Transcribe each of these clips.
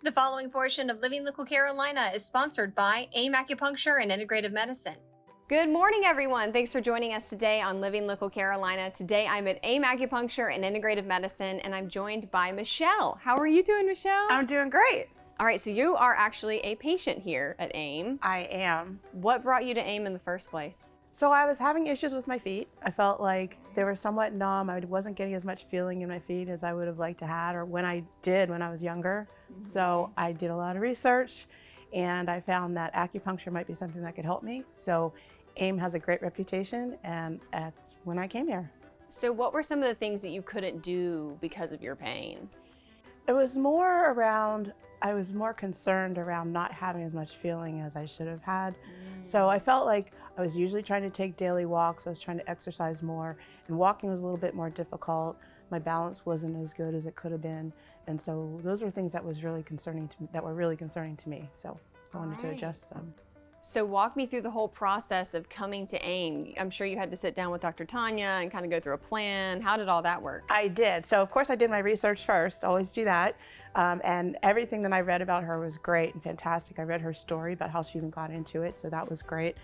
The following portion of Living Local Carolina is sponsored by AIM Acupuncture and Integrative Medicine. Good morning, everyone. Thanks for joining us today on Living Local Carolina. Today I'm at AIM Acupuncture and Integrative Medicine, and I'm joined by Michele. How are you doing, Michele? I'm doing great. All right, so you are actually a patient here at AIM. I am. What brought you to AIM in the first place? So I was having issues with my feet. I felt like they were somewhat numb. I wasn't getting as much feeling in my feet as I would have liked to have, or when I did when I was younger. So I did a lot of research, and I found that acupuncture might be something that could help me. So AIM has a great reputation, and that's when I came here. So what were some of the things that you couldn't do because of your pain? It was more around, I was more concerned around not having as much feeling as I should have had. So I felt like I was usually trying to take daily walks. I was trying to exercise more, and walking was a little bit more difficult. My balance wasn't as good as it could have been. And so those were things that was really concerning to me, that were really concerning to me. So I wanted to adjust them. So walk me through the whole process of coming to AIM. I'm sure you had to sit down with Dr. Tanya and kind of go through a plan. How did all that work? I did. So of course I did my research first, always do that. And everything that I read about her was great and fantastic. I read her story about how she even got into it, so that was great.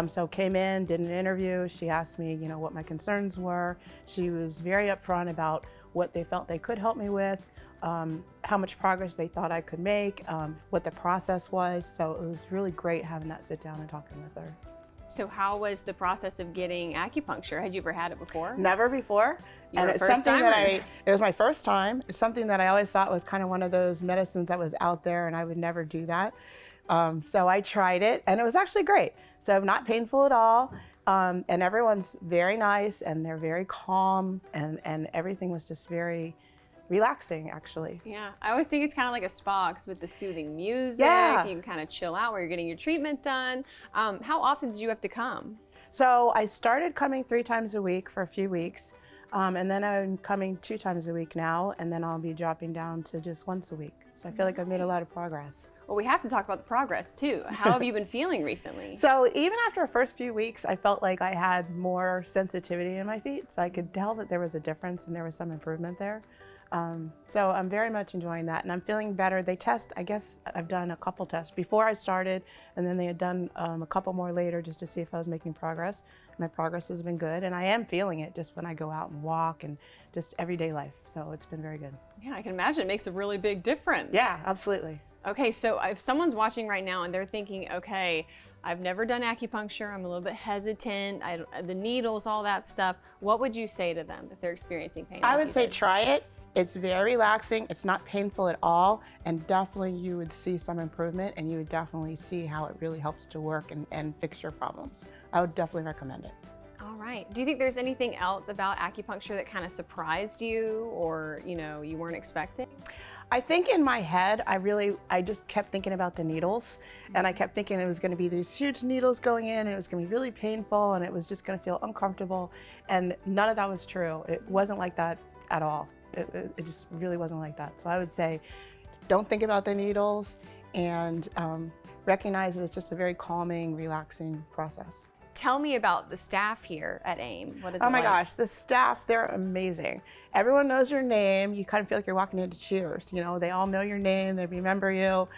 So came in, did an interview. She asked me, what my concerns were. She was very upfront about what they felt they could help me with, how much progress they thought I could make, what the process was. So it was really great having that sit down and talking with her. So how was the process of getting acupuncture? Had you ever had it before? Never before. And it's something that it was my first time. It's something that I always thought was kind of one of those medicines that was out there, and I would never do that. So I tried it, and it was actually great. So not painful at all. And everyone's very nice, and they're very calm, and everything was just very relaxing, actually. Yeah, I always think it's kind of like a spa, 'cause with the soothing music, Yeah. you can kind of chill out while you're getting your treatment done. How often did you have to come? So I started coming 3 times a week for a few weeks, and then I'm coming 2 times a week now, and then I'll be dropping down to just once a week. So I feel like I've made a lot of progress. Well, we have to talk about the progress too. How have you been feeling recently? So even after the first few weeks, I felt like I had more sensitivity in my feet, so I could tell that there was a difference and there was some improvement there. So I'm very much enjoying that, and I'm feeling better. They test, I guess I've done a couple tests before I started, and then they had done a couple more later just to see if I was making progress. My progress has been good, and I am feeling it just when I go out and walk and just everyday life. So it's been very good. Yeah, I can imagine it makes a really big difference. Yeah, absolutely. Okay, so if someone's watching right now and they're thinking, okay, I've never done acupuncture, I'm a little bit hesitant, the needles, all that stuff, what would you say to them if they're experiencing pain? I would say try it. It's very relaxing, it's not painful at all, and definitely you would see some improvement, and you would definitely see how it really helps to work and fix your problems. I would definitely recommend it. All right. Do you think there's anything else about acupuncture that kind of surprised you, or you weren't expecting? I think in my head, I just kept thinking about the needles, and I kept thinking it was going to be these huge needles going in, and it was going to be really painful, and it was just going to feel uncomfortable, and none of that was true. It wasn't like that at all. It just really wasn't like that. So I would say, don't think about the needles, and recognize that it's just a very calming, relaxing process. Tell me about the staff here at AIM. What is it like? Oh my gosh, the staff, they're amazing. Everyone knows your name. You kind of feel like you're walking into Cheers. They all know your name, they remember you,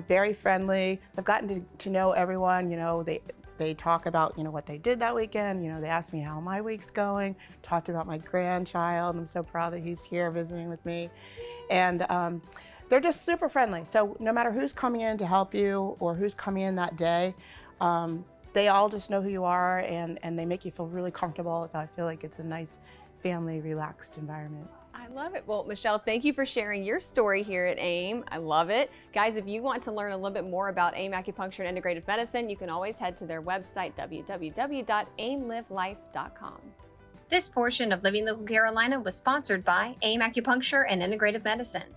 very friendly. I've gotten to know everyone. They talk about, what they did that weekend. They asked me how my week's going, talked about my grandchild. I'm so proud that he's here visiting with me. And they're just super friendly. So no matter who's coming in to help you or who's coming in that day, they all just know who you are, and they make you feel really comfortable. So I feel like it's a nice, family, relaxed environment. I love it. Well, Michele, thank you for sharing your story here at AIM. I love it. Guys, if you want to learn a little bit more about AIM Acupuncture and Integrative Medicine, you can always head to their website, www.aimlivelife.com. This portion of Living Local Carolina was sponsored by AIM Acupuncture and Integrative Medicine.